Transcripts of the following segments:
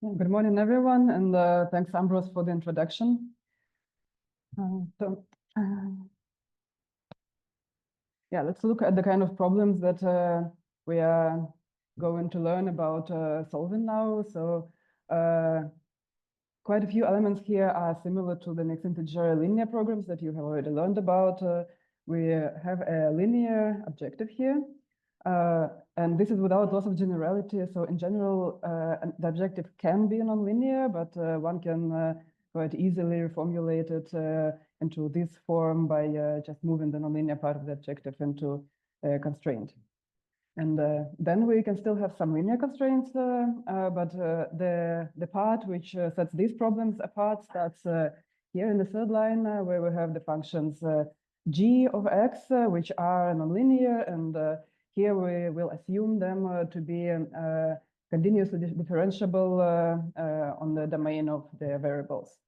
Good morning, everyone, and thanks, Ambrose, for the introduction. Let's look at the kind of problems that we are going to learn about solving now. So quite a few elements here are similar to the mixed integer linear programs that you have already learned about. We have a linear objective here. And this is without loss of generality. So in general, the objective can be nonlinear, but one can quite easily reformulate it into this form by just moving the nonlinear part of the objective into a constraint. And then we can still have some linear constraints, but the part which sets these problems apart starts here in the third line, where we have the functions g of x, which are nonlinear, and here we will assume them to be continuously differentiable on the domain of the variables.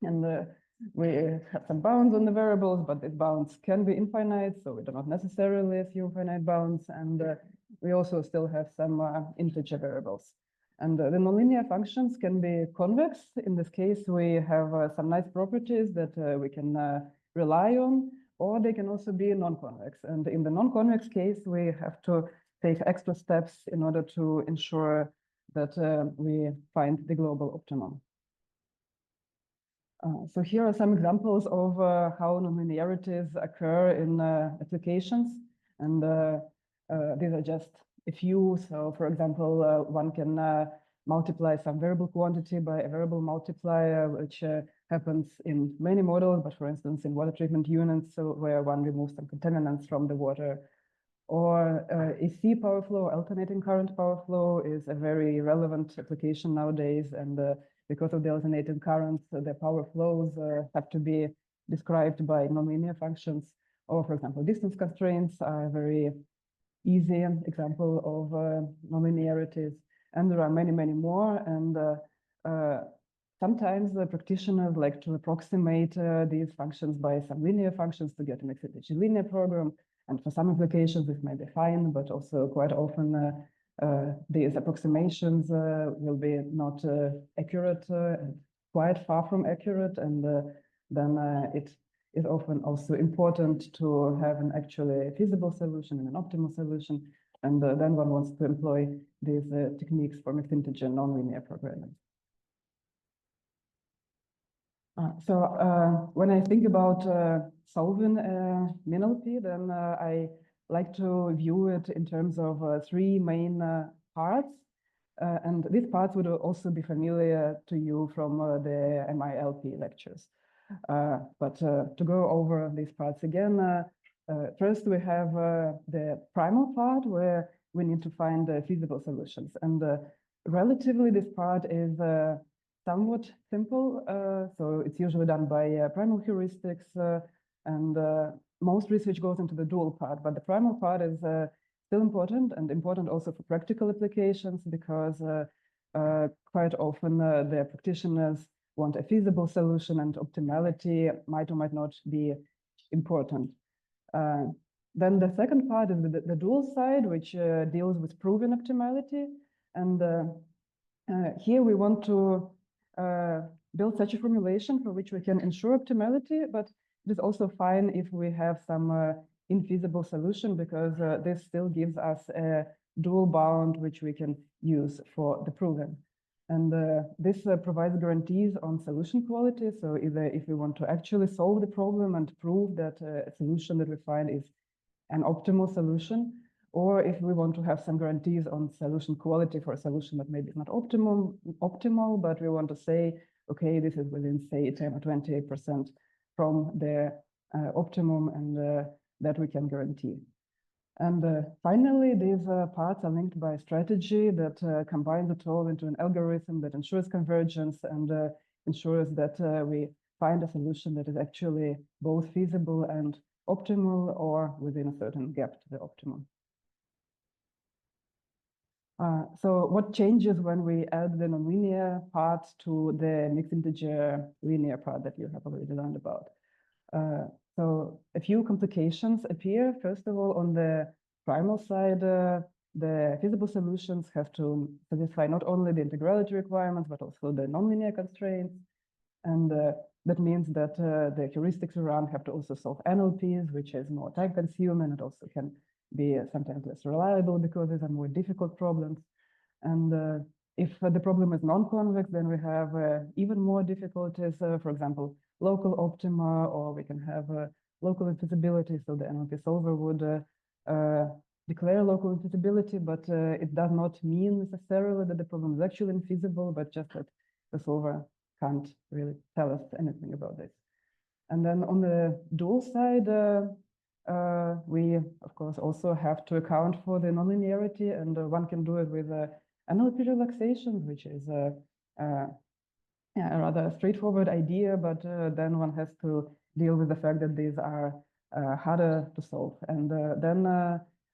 And we have some bounds on the variables, but these bounds can be infinite, so we do not necessarily assume finite bounds. And we also still have some integer variables. And the nonlinear functions can be convex. In this case, we have some nice properties that we can rely on, or they can also be non-convex. And in the non-convex case, we have to take extra steps in order to ensure that we find the global optimum. So here are some examples of how nonlinearities occur in applications. And these are just a few. So for example, one can multiply some variable quantity by a variable multiplier, which happens in many models, but for instance, in water treatment units, so where one removes some contaminants from the water. Or AC power flow, alternating current power flow, is a very relevant application nowadays. And because of the alternating currents, the power flows have to be described by nonlinear functions. Or for example, distance constraints are a very easy example of nonlinearities. And there are many, many more. And sometimes the practitioners like to approximate these functions by some linear functions to get a mixed integer linear program. And for some applications, this may be fine, but also quite often these approximations will be not accurate, quite far from accurate. And then it is often also important to have an actually feasible solution and an optimal solution. And then one wants to employ these techniques for mixed integer nonlinear programming. So when I think about solving MINLP, then I like to view it in terms of three main parts. And these parts would also be familiar to you from the MILP lectures. But to go over these parts again, first we have the primal part, where we need to find feasible solutions. And relatively, this part is somewhat simple. So it's usually done by primal heuristics, and most research goes into the dual part, but the primal part is still important, and important also for practical applications, because quite often the practitioners want a feasible solution, and optimality might or might not be important. Then the second part is the dual side, which deals with proving optimality. And here we want to build such a formulation for which we can ensure optimality, but it is also fine if we have some infeasible solution, because this still gives us a dual bound which we can use for the proving. And this provides guarantees on solution quality. So either if we want to actually solve the problem and prove that a solution that we find is an optimal solution, or if we want to have some guarantees on solution quality for a solution that maybe is not optimal, but we want to say, okay, this is within, say, 10 or 28% from the optimum, and that we can guarantee. And finally, these parts are linked by a strategy that combines it all into an algorithm that ensures convergence and ensures that we find a solution that is actually both feasible and optimal, or within a certain gap to the optimum. So what changes when we add the nonlinear part to the mixed integer linear part that you have already learned about? So a few complications appear. First of all, on the primal side, the feasible solutions have to satisfy not only the integrality requirements, but also the nonlinear constraints. And that means that the heuristics around have to also solve NLPs, which is more time consuming and also can be sometimes less reliable because these are more difficult problems. And if the problem is non-convex, then we have even more difficulties, for example, local optima, or we can have local infeasibility. So the NLP solver would declare local infeasibility, but it does not mean necessarily that the problem is actually infeasible, but just that the solver can't really tell us anything about this. And then on the dual side, we, of course, also have to account for the nonlinearity, and one can do it with MINLP relaxations, which is a rather straightforward idea, but then one has to deal with the fact that these are harder to solve. And then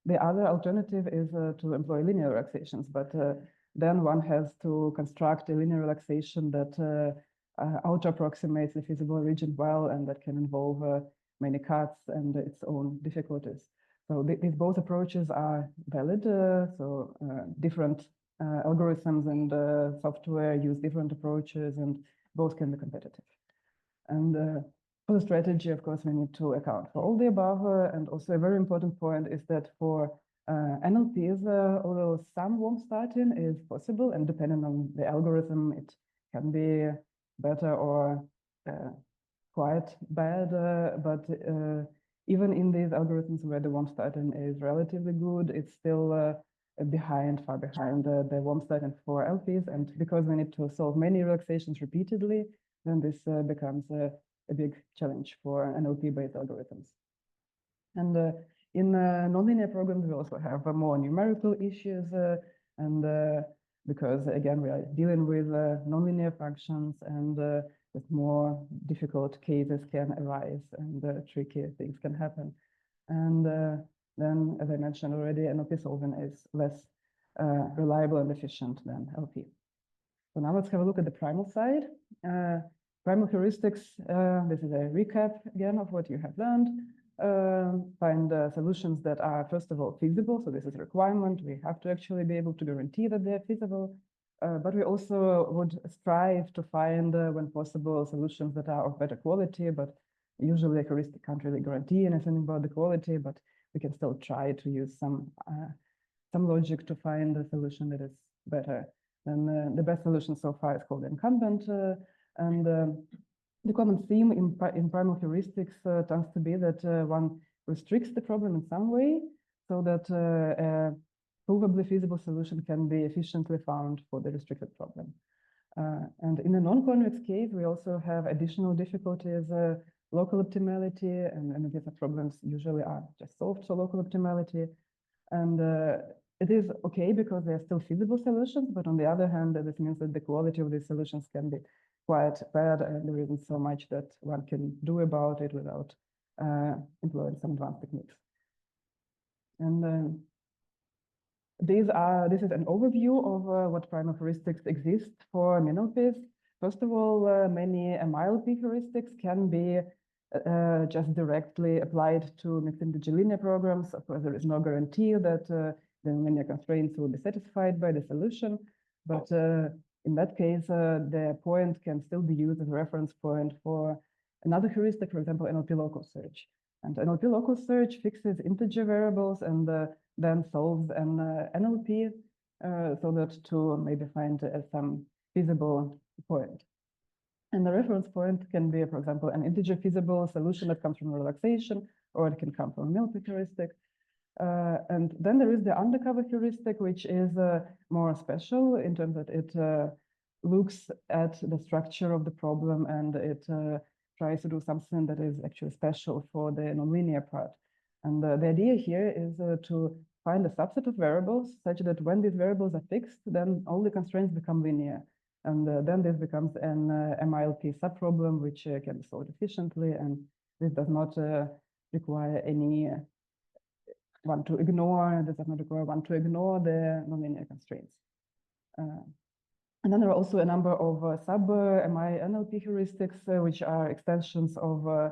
the other alternative is to employ linear relaxations, but then one has to construct a linear relaxation that auto-approximates the feasible region well, and that can involve many cuts and its own difficulties. So these both approaches are valid. Different algorithms and software use different approaches, and both can be competitive. And for the strategy, of course, we need to account for all the above. And also a very important point is that for NLPs, although some warm starting is possible, and depending on the algorithm, it can be better or quite bad. But even in these algorithms where the warm starting is relatively good, it's still far behind the warm starting for LPs. And because we need to solve many relaxations repeatedly, then this becomes a big challenge for NLP-based algorithms. And in nonlinear programs, we also have more numerical issues, because again, we are dealing with nonlinear functions, and with more difficult cases can arise, and tricky things can happen. And then, as I mentioned already, NLP solving is less reliable and efficient than LP. So now let's have a look at the primal side. Primal heuristics, this is a recap again of what you have learned. Find solutions that are, first of all, feasible. So this is a requirement. We have to actually be able to guarantee that they're feasible. But we also would strive to find, when possible, solutions that are of better quality. But usually a heuristic can't really guarantee anything about the quality, but we can still try to use some logic to find a solution that is better. And the best solution so far is called incumbent. And the common theme in primal heuristics tends to be that one restricts the problem in some way, so that a provably feasible solution can be efficiently found for the restricted problem. And in a non-convex case, we also have additional difficulties, local optimality, and these problems usually are just solved for local optimality. And it is okay because they are still feasible solutions, but on the other hand, this means that the quality of these solutions can be quite bad, and there isn't so much that one can do about it without employing some advanced techniques. And this is an overview of what primal heuristics exist for MINLPs. First of all, many MILP heuristics can be just directly applied to mixed integer linear programs. Of course, there is no guarantee that the linear constraints will be satisfied by the solution, but in that case, the point can still be used as a reference point for another heuristic, for example, NLP local search. And NLP local search fixes integer variables and then solves an NLP so that to maybe find some feasible point. And the reference point can be, for example, an integer feasible solution that comes from a relaxation, or it can come from a MINLP heuristic. And then there is the undercover heuristic, which is more special in terms that it looks at the structure of the problem, and it tries to do something that is actually special for the nonlinear part. And the idea here is to find a subset of variables such that when these variables are fixed, then all the constraints become linear. And then this becomes an MILP subproblem, which can be solved efficiently. And this does not require any one to ignore, this does not require one to ignore the nonlinear constraints. And then there are also a number of sub-MI-NLP heuristics, which are extensions of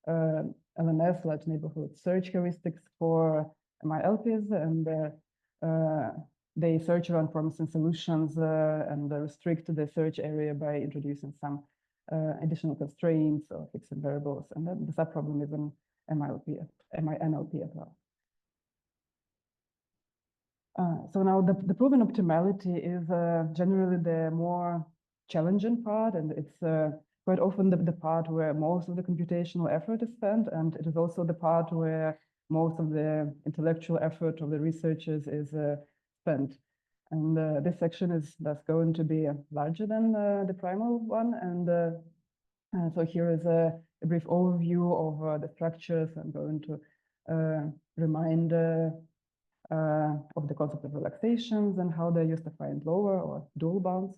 LNS, large neighborhood search heuristics for MILPs. And they search around promising solutions and restrict the search area by introducing some additional constraints or fixing variables. And then the subproblem is an MINLP as well. So now the proven optimality is generally the more challenging part, and it's quite often the part where most of the computational effort is spent, and it is also the part where most of the intellectual effort of the researchers is spent. And this section is thus going to be larger than the primal one. And so here is a brief overview of the structures. I'm going to remind of the concept of relaxations and how they're used to find lower or dual bounds.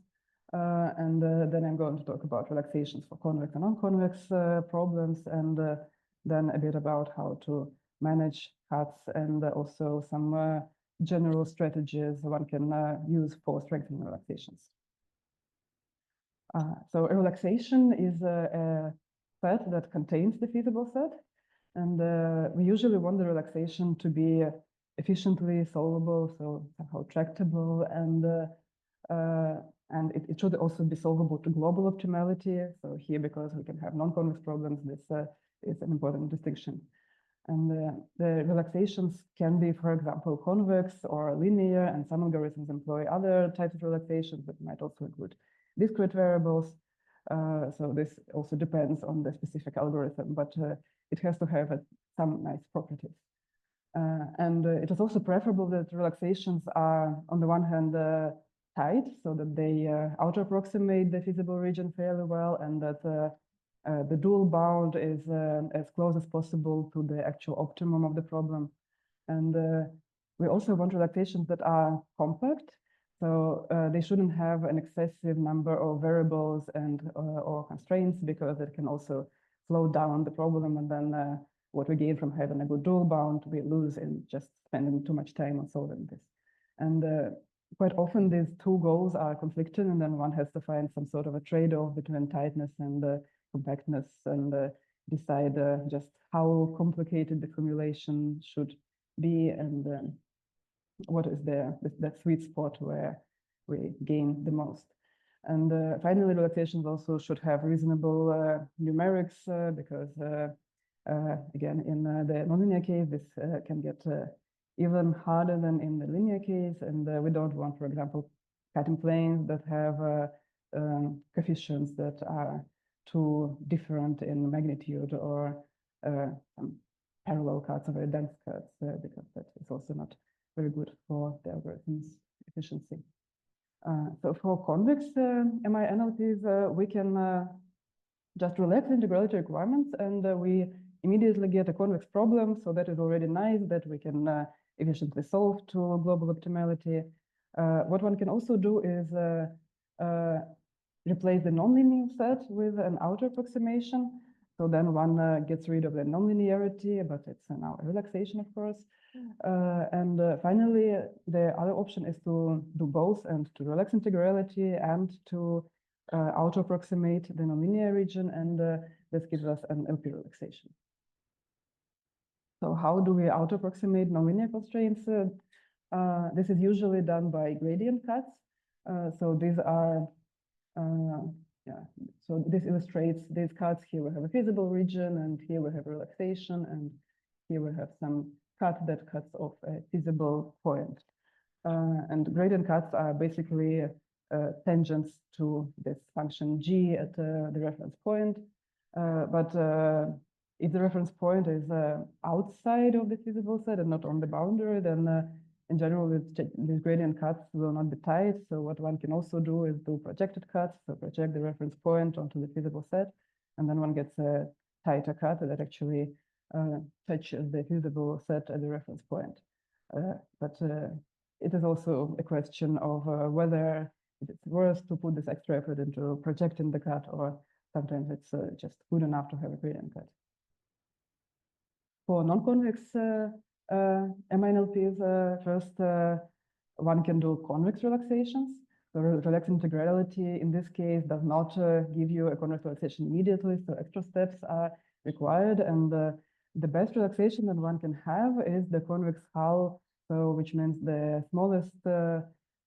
And then I'm going to talk about relaxations for convex and non-convex problems, and then a bit about how to manage cuts and also some general strategies one can use for strengthening relaxations. So a relaxation is a set that contains the feasible set, and we usually want the relaxation to be efficiently solvable, so somehow tractable, and it should also be solvable to global optimality. So here, because we can have non-convex problems, this is an important distinction. And the relaxations can be, for example, convex or linear, and some algorithms employ other types of relaxations that might also include discrete variables. So this also depends on the specific algorithm, but it has to have some nice properties. And it is also preferable that relaxations are, on the one hand, tight, so that they auto-approximate the feasible region fairly well, and that the dual bound is as close as possible to the actual optimum of the problem. And we also want relaxations that are compact, so they shouldn't have an excessive number of variables and or constraints, because it can also slow down the problem, and then what we gain from having a good dual bound we lose in just spending too much time on solving this. And quite often these two goals are conflicting, and then one has to find some sort of a trade-off between tightness and compactness, and decide just how complicated the formulation should be, and what is that sweet spot where we gain the most. And finally, relaxations also should have reasonable numerics, because again, in the nonlinear case, this can get even harder than in the linear case, and we don't want, for example, cutting planes that have coefficients that are too different in magnitude, or parallel cuts or very dense cuts, because that is also not very good for the algorithm's efficiency. So for convex MINLPs, we can just relax integrality requirements, and we immediately get a convex problem. So that is already nice, that we can efficiently solve to global optimality. What one can also do is replace the nonlinear set with an outer approximation. So then one gets rid of the nonlinearity, but it's now a relaxation, of course. And finally, the other option is to do both, and to relax integrality and to outer approximate the nonlinear region, and this gives us an LP relaxation. So how do we outer approximate nonlinear constraints? This is usually done by gradient cuts. So these are so this illustrates these cuts. Here we have a feasible region, and here we have relaxation, and here we have some cut that cuts off a feasible point. And gradient cuts are basically tangents to this function g at the reference point. But if the reference point is outside of the feasible set and not on the boundary, then in general, these gradient cuts will not be tight. So what one can also do is do projected cuts, so project the reference point onto the feasible set, and then one gets a tighter cut that actually touches the feasible set at the reference point. But it is also a question of whether it's worth to put this extra effort into projecting the cut, or sometimes it's just good enough to have a gradient cut. For non-convex MINLPs, first one can do convex relaxations. So relax integrality in this case does not give you a convex relaxation immediately, so extra steps are required. And the best relaxation that one can have is the convex hull so which means the smallest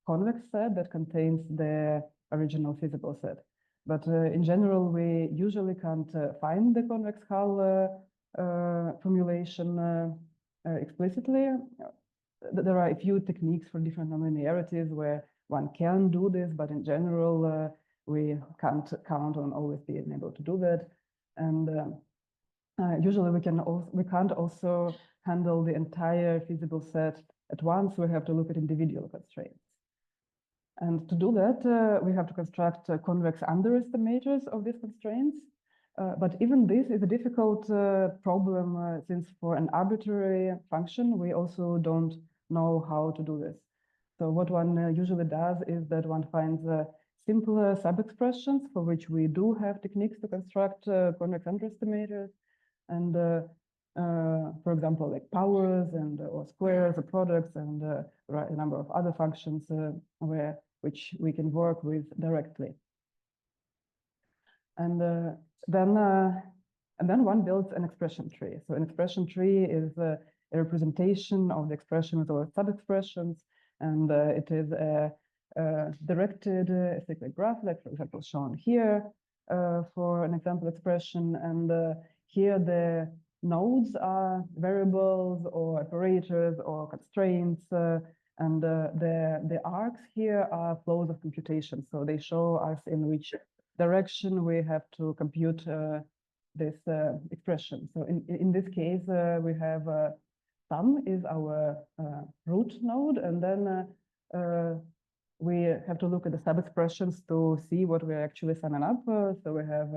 convex set that contains the original feasible set. But in general, we usually can't find the convex hull formulation explicitly. There are a few techniques for different nonlinearities where one can do this, but in general, we can't count on always being able to do that. And usually we can't also handle the entire feasible set at once. We have to look at individual constraints. And to do that, we have to construct convex underestimators of these constraints. But even this is a difficult problem since for an arbitrary function, we also don't know how to do this. So what one usually does is that one finds simpler sub-expressions for which we do have techniques to construct convex underestimators. And for example, like powers and or squares or products and a number of other functions which we can work with directly. And then one builds an expression tree. So an expression tree is a representation of the expressions or sub-expressions, and it is a directed cyclic graph, like for example shown here for an example expression. And here the nodes are variables or operators or constraints, and the arcs here are flows of computation. So they show us in which direction we have to compute this expression. So in this case, we have sum is our root node, and then we have to look at the sub-expressions to see what we're actually summing up. So we have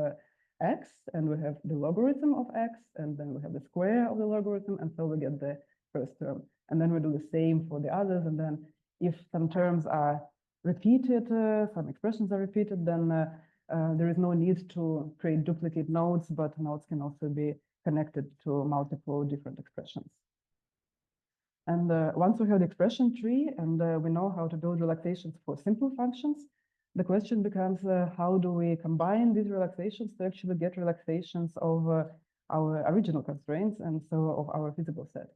x, and we have the logarithm of x, and then we have the square of the logarithm, and so we get the first term. And then we do the same for the others, and then if some terms are repeated, some expressions are repeated, then there is no need to create duplicate nodes, but nodes can also be connected to multiple different expressions. And once we have the expression tree and we know how to build relaxations for simple functions, the question becomes how do we combine these relaxations to actually get relaxations of our original constraints and so of our feasible set.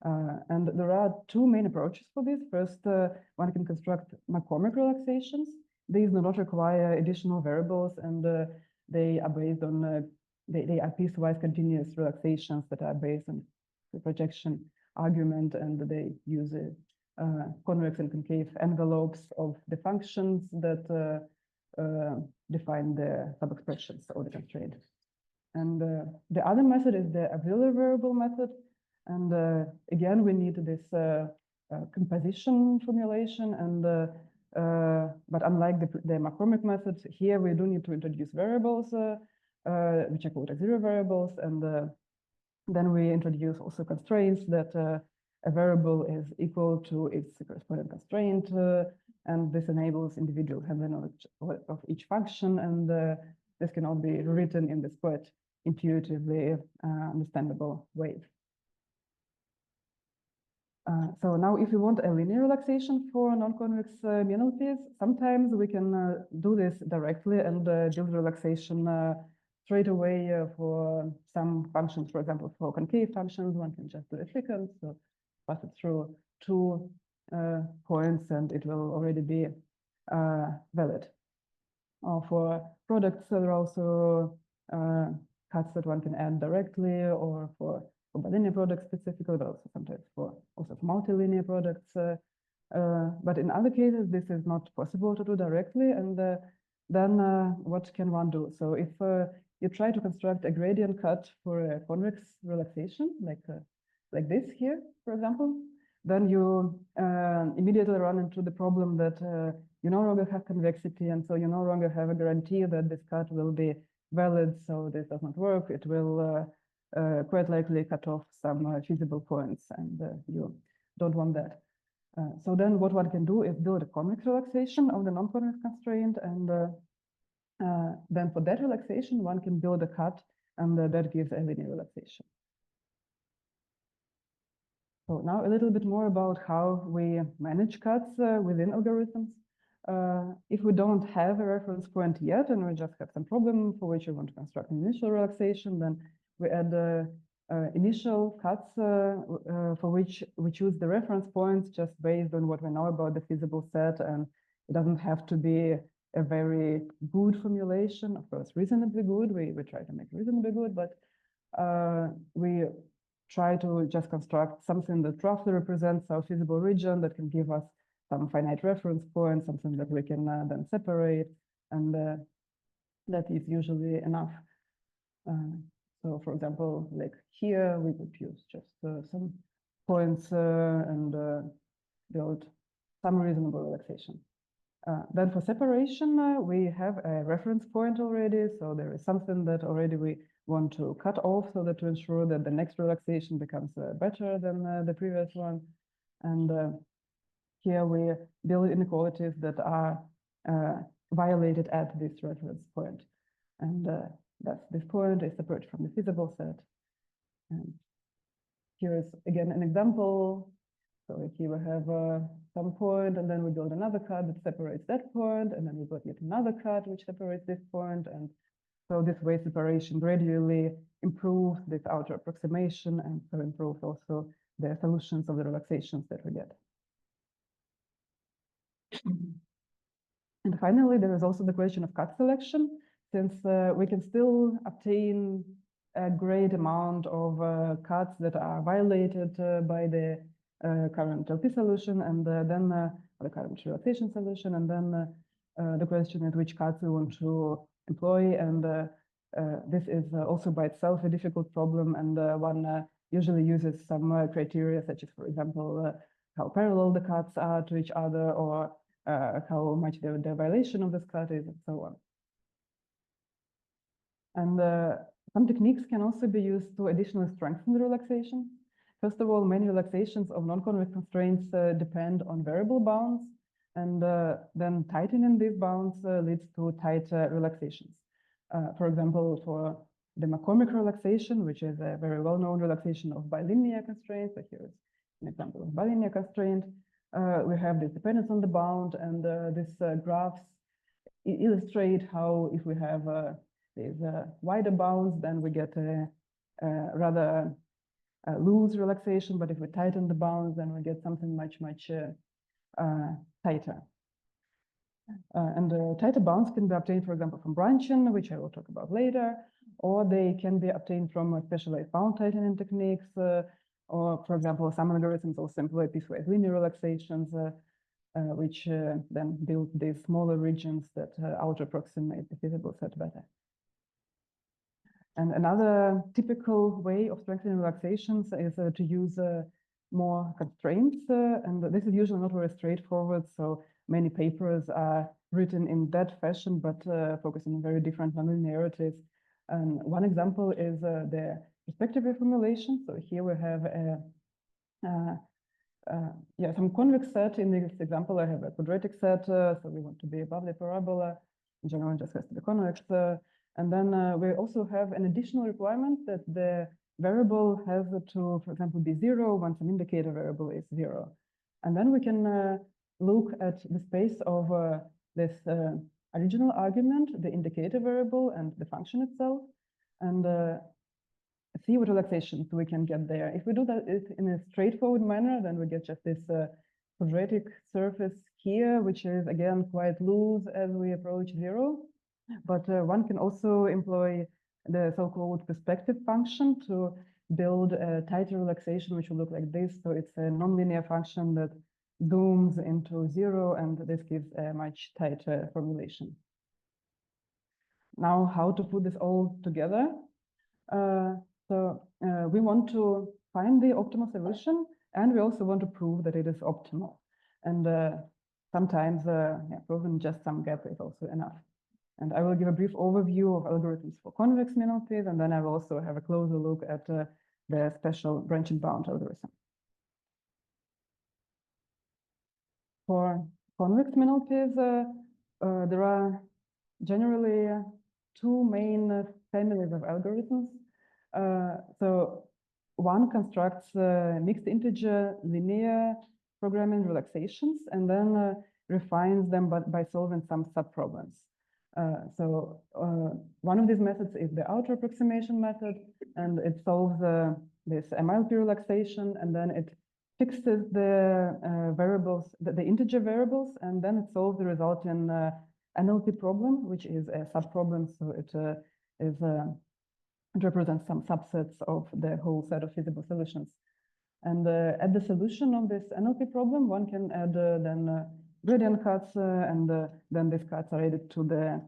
And there are two main approaches for this. First, one can construct McCormick relaxations. These do not require additional variables, and they are based on, they are piecewise continuous relaxations that are based on the projection argument, and they use convex and concave envelopes of the functions that define the sub-expressions of the constraint. And the other method is the auxiliary variable method. And again, we need this composition formulation, and but unlike the McCormick method, here we do need to introduce variables, which are called auxiliary variables, and then we introduce also constraints that a variable is equal to its corresponding constraint, and this enables individual handling of each function, and this can all be written in this quite intuitively understandable way. So now if we want a linear relaxation for non-convex MINLPs, sometimes we can do this directly and build relaxation straight away for some functions. For example, for concave functions, one can just do a sequence, so pass it through two points and it will already be valid. For products, there are also cuts that one can add directly, or for bilinear products specifically, but also sometimes for multilinear products. But in other cases, this is not possible to do directly. And then what can one do? So if you try to construct a gradient cut for a convex relaxation, like this here, for example, then you immediately run into the problem that you no longer have convexity, and so you no longer have a guarantee that this cut will be valid. So this does not work. It will quite likely cut off some feasible points, and you don't want that. So then what one can do is build a convex relaxation of the non-convex constraint, and then for that relaxation, one can build a cut, and that gives a linear relaxation. So now a little bit more about how we manage cuts within algorithms. If we don't have a reference point yet, and we just have some problem for which we want to construct an initial relaxation, then we add initial cuts for which we choose the reference points just based on what we know about the feasible set, and it doesn't have to be a very good formulation. Of course, reasonably good. We try to make it reasonably good, but we try to just construct something that roughly represents our feasible region that can give us some finite reference points, something that we can then separate, and that is usually enough. So, for example, like here, we would use just some points and build some reasonable relaxation. Then for separation, we have a reference point already. So there is something that already we want to cut off so that to ensure that the next relaxation becomes better than the previous one. And here we build inequalities that are violated at this reference point. And that's this point is separate from the feasible set. And here is again an example. So here we have some point, and then we build another cut that separates that point, and then we build yet another cut which separates this point. And so this way separation gradually improves this outer approximation, and so improves also the solutions of the relaxations that we get. And finally, there is also the question of cut selection, since we can still obtain a great amount of cuts that are violated by the current LP solution, and then the current relaxation solution, and then the question is which cuts we want to employ, and this is also by itself a difficult problem, and one usually uses some criteria, such as, for example, how parallel the cuts are to each other, or how much the violation of this cut is, and so on. And some techniques can also be used to additionally strengthen the relaxation. First of all, many relaxations of non-convex constraints depend on variable bounds, and then tightening these bounds leads to tighter relaxations. For example, for the McCormick relaxation, which is a very well-known relaxation of bilinear constraints, so here is an example of bilinear constraint, we have this dependence on the bound, and these graphs illustrate how if we have these wider bounds, then we get a rather loose relaxation, but if we tighten the bounds, then we get something much tighter. And tighter bounds can be obtained, for example, from branching, which I will talk about later, or they can be obtained from specialized bound tightening techniques, or, for example, some algorithms also employ piecewise linear relaxations, which then build these smaller regions that outer approximate the feasible set better. And another typical way of strengthening relaxations is to use more constraints, and this is usually not very straightforward, so many papers are written in that fashion, but focusing on very different nonlinearities. And one example is the perspective reformulation. So here we have some convex set. In this example, I have a quadratic set, so we want to be above the parabola. In general, it just has to be convex. And then we also have an additional requirement that the variable has to, for example, be 0 when some indicator variable is 0. And then we can look at the space of this original argument, the indicator variable, and the function itself, and see what relaxations we can get there. If we do that in a straightforward manner, then we get just this quadratic surface here, which is again quite loose as we approach 0. But one can also employ the so-called perspective function to build a tighter relaxation, which will look like this. So it's a nonlinear function that zooms into 0, and this gives a much tighter formulation. Now, how to put this all together? So we want to find the optimal solution, and we also want to prove that it is optimal. And sometimes proving just some gap is also enough. And I will give a brief overview of algorithms for convex MINLPs, and then I will also have a closer look at the special branching bound algorithm. For convex MINLPs, there are generally two main families of algorithms. So one constructs mixed integer linear programming relaxations, and then refines them by solving some subproblems. One of these methods is the outer approximation method, and it solves this MILP relaxation, and then it fixes the variables, the integer variables, and then it solves the resulting NLP problem, which is a subproblem. So it represents some subsets of the whole set of feasible solutions. And at the solution of this NLP problem, one can add then gradient cuts, and then these cuts are added to the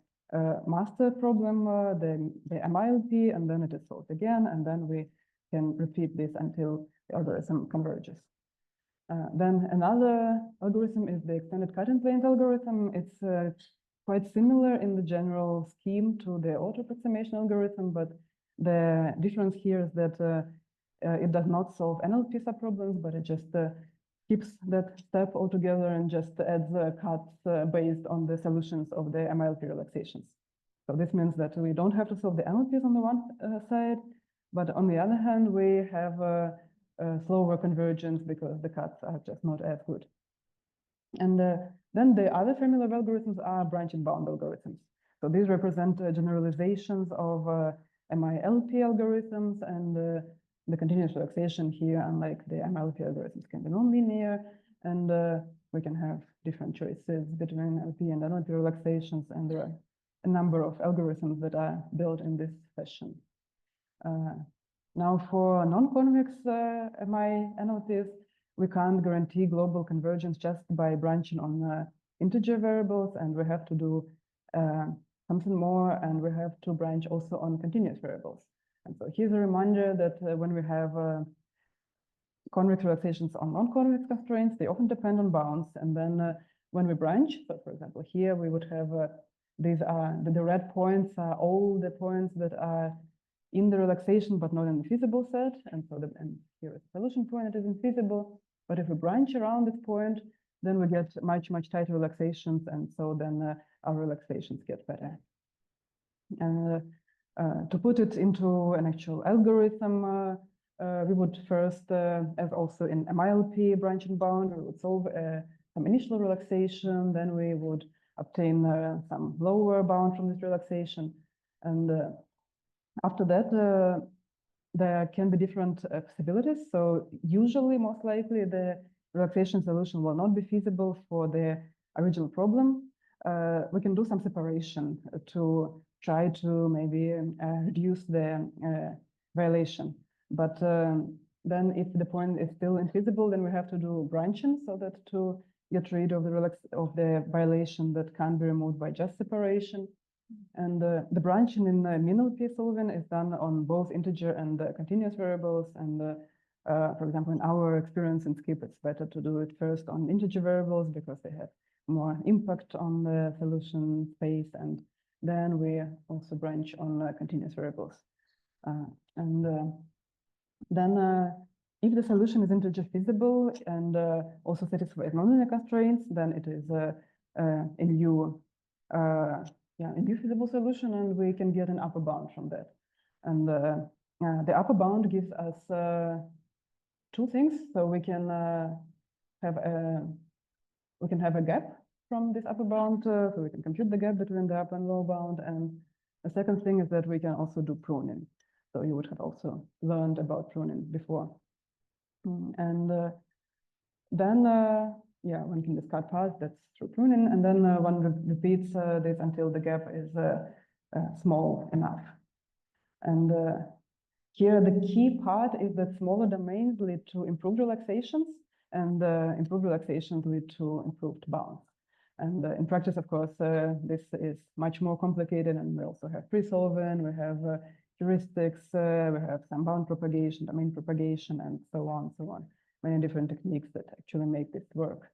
master problem, the MILP, and then it is solved again, and then we can repeat this until the algorithm converges. Then another algorithm is the extended cut-in planes algorithm. It's quite similar in the general scheme to the auto-approximation algorithm, but the difference here is that it does not solve NLP subproblems, but it just keeps that step altogether and just adds cuts based on the solutions of the MILP relaxations. So this means that we don't have to solve the NLPs on the one side, but on the other hand, we have a slower convergence because the cuts are just not as good. And then the other family of algorithms are branch and bound algorithms. So these represent generalizations of MILP algorithms, and the continuous relaxation here, unlike the MILP algorithms, can be nonlinear, and we can have different choices between LP and NLP relaxations, and there are a number of algorithms that are built in this fashion. Now, for non-convex MI-NLPs, we can't guarantee global convergence just by branching on integer variables, and we have to do something more, and we have to branch also on continuous variables. And so here's a reminder that when we have convex relaxations on non-convex constraints, they often depend on bounds. And then when we branch, so for example, here we would have these are the red points are all the points that are in the relaxation, but not in the feasible set. And so and here is the solution point that is infeasible. But if we branch around this point, then we get much tighter relaxations. And so then our relaxations get better. And to put it into an actual algorithm, we would first, as also in MILP branch and bound, we would solve some initial relaxation, then we would obtain some lower bound from this relaxation. And after that, there can be different possibilities. So usually, most likely, the relaxation solution will not be feasible for the original problem. We can do some separation to try to maybe reduce the violation. But then if the point is still infeasible, then we have to do branching so that to get rid of the violation that can't be removed by just separation. And the branching in MINLP solving is done on both integer and continuous variables. And for example, in our experience in SCIP, it's better to do it first on integer variables because they have more impact on the solution space, and then we also branch on continuous variables. Then if the solution is integer feasible and also satisfies nonlinear constraints, then it is a new feasible solution, and we can get an upper bound from that. And the upper bound gives us two things. So we can have a gap from this upper bound, so we can compute the gap between the upper and lower bound. And the second thing is that we can also do pruning. So you would have also learned about pruning before. And then, one can discard parts, that's through pruning, and then one repeats this until the gap is small enough. And here the key part is that smaller domains lead to improved relaxations, and improved relaxations lead to improved bounds. And in practice, of course, this is much more complicated, and we also have pre-solving, we have heuristics, we have some bound propagation, domain propagation, and so on. Many different techniques that actually make this work.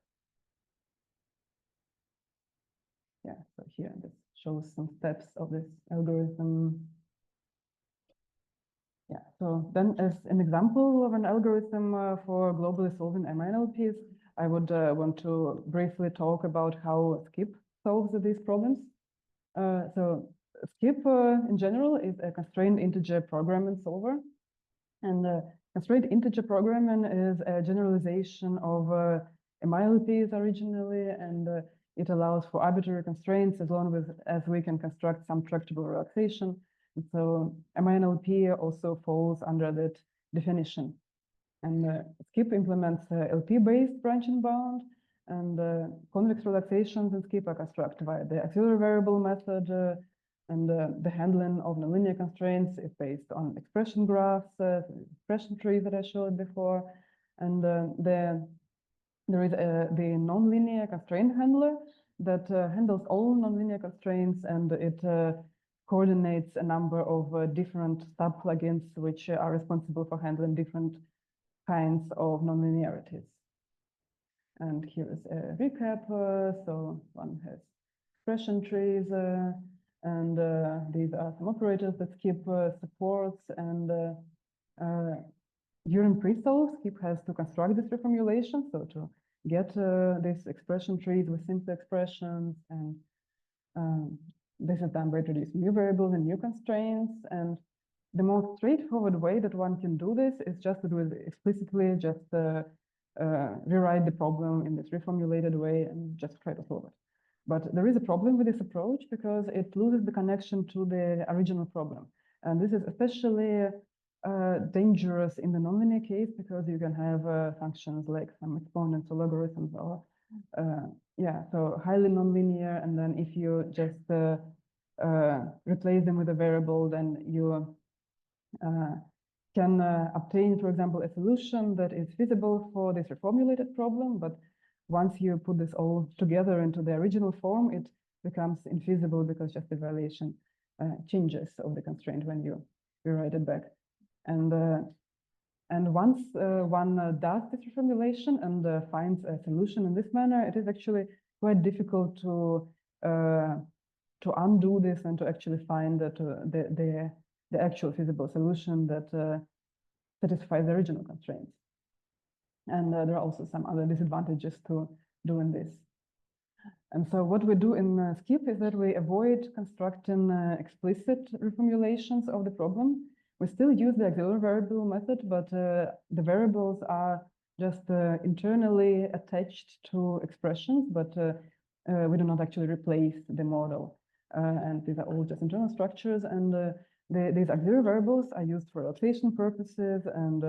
Yeah, so here this shows some steps of this algorithm. Yeah, so then as an example of an algorithm for globally solving MINLPs, I would want to briefly talk about how SCIP solves these problems. So SCIP in general is a constrained integer programming solver. And constrained integer programming is a generalization of MILPs originally, and it allows for arbitrary constraints as long as we can construct some tractable relaxation. And so MINLP also falls under that definition. And SCIP implements LP-based branching bound, and convex relaxations in SCIP are constructed via the auxiliary variable method, and the handling of nonlinear constraints is based on expression graphs, expression trees that I showed before, and there is the nonlinear constraint handler that handles all nonlinear constraints, and it coordinates a number of different sub-plugins which are responsible for handling different kinds of nonlinearities. And here is a recap. So one has expression trees, and these are some operators that SCIP supports. And during pre-solve, SCIP has to construct this reformulation, so to get these expression trees with simple expressions. And this is done by introducing new variables and new constraints. And the most straightforward way that one can do this is just to do it explicitly, just rewrite the problem in this reformulated way and just try to solve it. But there is a problem with this approach because it loses the connection to the original problem. And this is especially dangerous in the nonlinear case because you can have functions like some exponents or logarithms or yeah, so highly nonlinear. And then if you just replace them with a variable, then you can obtain, for example, a solution that is feasible for this reformulated problem. But once you put this all together into the original form, it becomes infeasible because just the evaluation changes of the constraint when you rewrite it back. And once one does this reformulation and finds a solution in this manner, it is actually quite difficult to undo this and to actually find that the actual feasible solution that satisfies the original constraints. And there are also some other disadvantages to doing this. And so what we do in SCIP is that we avoid constructing explicit reformulations of the problem. We still use the auxiliary variable method, but the variables are just internally attached to expressions, but we do not actually replace the model. And these are all just internal structures, and these auxiliary variables are used for relaxation purposes, and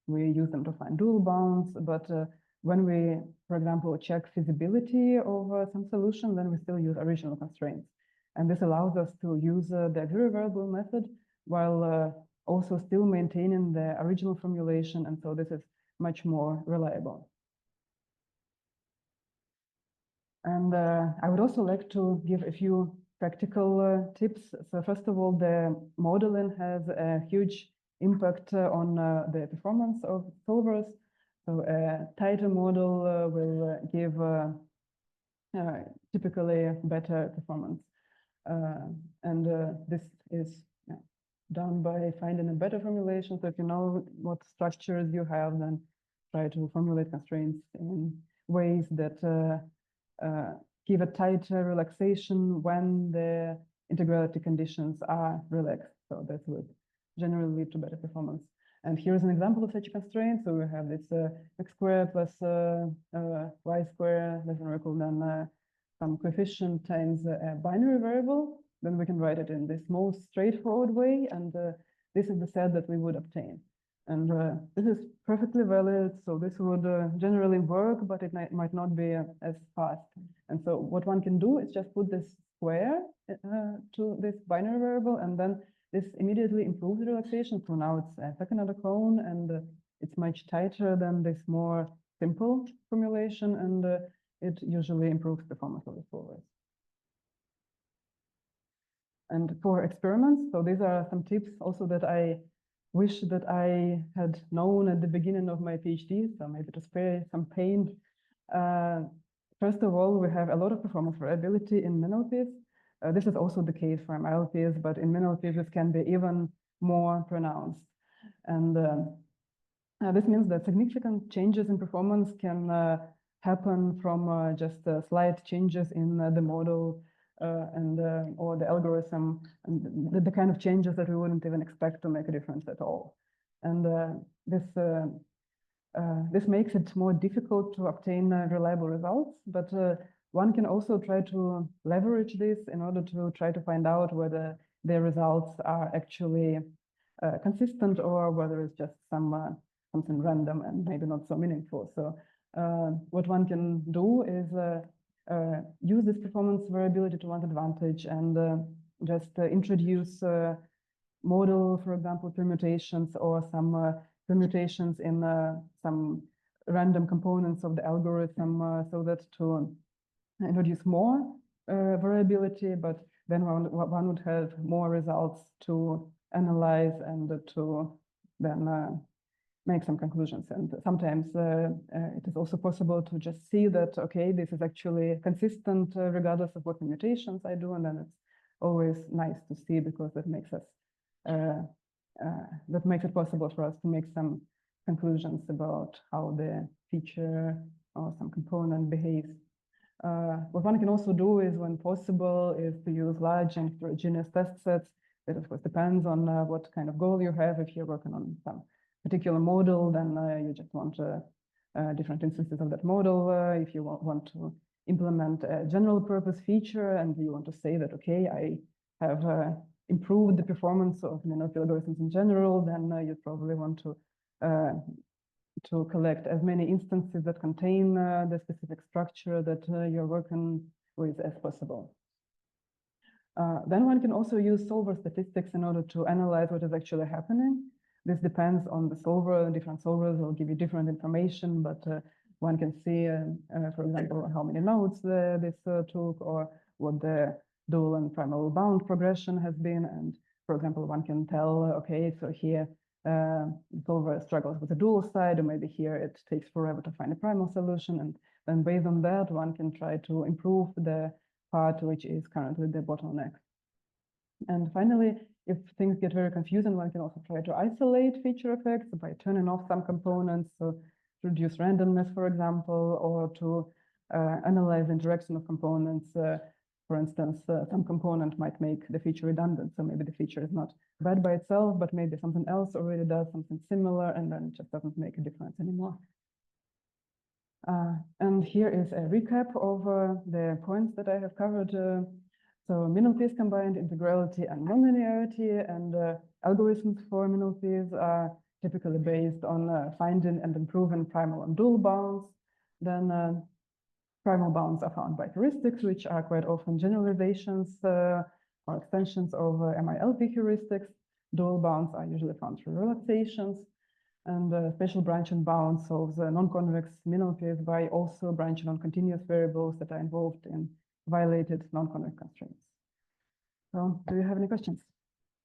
we use them to find dual bounds. But when we, for example, check feasibility of some solution, then we still use original constraints. And this allows us to use the auxiliary variable method while also still maintaining the original formulation. And so this is much more reliable. And I would also like to give a few practical tips. So first of all, the modeling has a huge impact on the performance of solvers. So a tighter model will give typically better performance. And this is done by finding a better formulation. So if you know what structures you have, then try to formulate constraints in ways that give a tighter relaxation when the integrality conditions are relaxed. So that would generally lead to better performance. And here's an example of such a constraint. So we have this x squared plus y squared less than or equal than some coefficient times a binary variable. Then we can write it in this most straightforward way. And this is the set that we would obtain. And this is perfectly valid. So this would generally work, but it might not be as fast. And so what one can do is just put this square to this binary variable, and then this immediately improves the relaxation. So now it's a second order cone, and it's much tighter than this more simple formulation, and it usually improves performance of the solvers. And for experiments, so these are some tips also that I wish that I had known at the beginning of my PhD, so maybe to spare some pain. First of all, we have a lot of performance variability in MINLPs. This is also the case for MILPs, but in MINLPs this can be even more pronounced. And this means that significant changes in performance can happen from just slight changes in the model or the algorithm, and the kind of changes that we wouldn't even expect to make a difference at all. And this makes it more difficult to obtain reliable results. But one can also try to leverage this in order to try to find out whether the results are actually consistent or whether it's just something random and maybe not so meaningful. So what one can do is use this performance variability to one's advantage and just introduce model, for example, permutations or some permutations in some random components of the algorithm so that to introduce more variability, but then one would have more results to analyze and to then make some conclusions. And sometimes it is also possible to just see that, okay, this is actually consistent regardless of what permutations I do, and then it's always nice to see because that makes us that makes it possible for us to make some conclusions about how the feature or some component behaves. What one can also do is, when possible, is to use large and heterogeneous test sets. It of course depends on what kind of goal you have. If you're working on some particular model, then you just want different instances of that model. If you want to implement a general purpose feature and you want to say that, okay, I have improved the performance of MINLP algorithms in general, then you probably want to collect as many instances that contain the specific structure that you're working with as possible. Then one can also use solver statistics in order to analyze what is actually happening. This depends on the solver. Different solvers will give you different information, but one can see, for example, how many nodes this took, or what the dual and primal bound progression has been. And for example, one can tell, okay, so here the solver struggles with the dual side, or maybe here it takes forever to find a primal solution. And then based on that, one can try to improve the part which is currently the bottleneck. And finally, if things get very confusing, one can also try to isolate feature effects by turning off some components, so to reduce randomness, for example, or to analyze the interaction of components. For instance, some component might make the feature redundant, so maybe the feature is not bad by itself, but maybe something else already does something similar, and then it just doesn't make a difference anymore. And here is a recap of the points that I have covered. So MINLPs combined integrality and nonlinearity, and algorithms for MINLPs are typically based on finding and improving primal and dual bounds. Then primal bounds are found by heuristics, which are quite often generalizations or extensions of MILP heuristics. Dual bounds are usually found through relaxations. And spatial branching bound solves non-convex MINLPs by also branching on continuous variables that are involved in violated non-convex constraints. So, do you have any questions?